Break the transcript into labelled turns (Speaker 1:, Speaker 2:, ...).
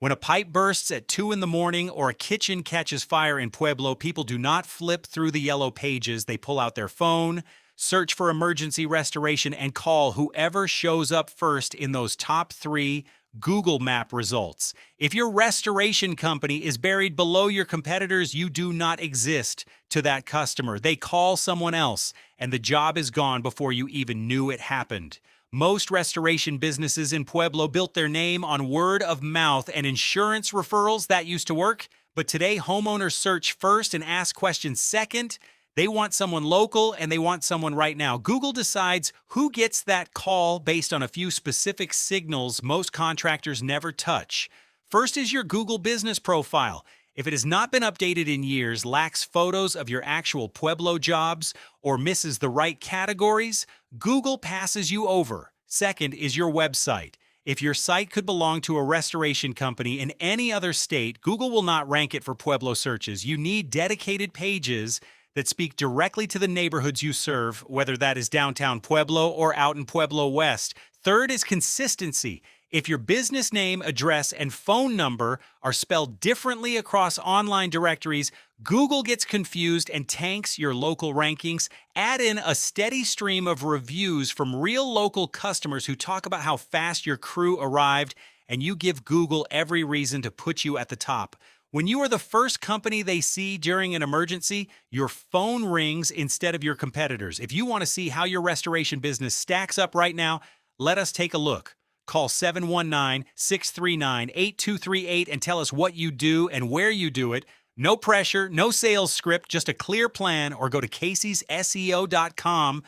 Speaker 1: When a pipe bursts at 2 in the morning or a kitchen catches fire in Pueblo, people do not flip through the yellow pages. They pull out their phone, search for emergency restoration, and call whoever shows up first in those top 3 Google Map results. If your restoration company is buried below your competitors, you do not exist to that customer. They call someone else, and the job is gone before you even knew it happened. Most restoration businesses in Pueblo built their name on word of mouth and insurance referrals. That used to work. But today, homeowners search first and ask questions second. They want someone local and they want someone right now. Google decides who gets that call based on a few specific signals most contractors never touch. First is your Google business profile. If it has not been updated in years, lacks photos of your actual Pueblo jobs, or misses the right categories, Google passes you over. Second is your website. If your site could belong to a restoration company in any other state, Google will not rank it for Pueblo searches. You need dedicated pages that speak directly to the neighborhoods you serve, whether that is downtown Pueblo or out in Pueblo West. Third is consistency. If your business name, address, and phone number are spelled differently across online directories, Google gets confused and tanks your local rankings. Add in a steady stream of reviews from real local customers who talk about how fast your crew arrived, and you give Google every reason to put you at the top. When you are the first company they see during an emergency, your phone rings instead of your competitors. If you want to see how your restoration business stacks up right now, let us take a look. Call 719-639-8238 and tell us what you do and where you do it. No pressure, no sales script, just a clear plan, or go to caseysSEO.com.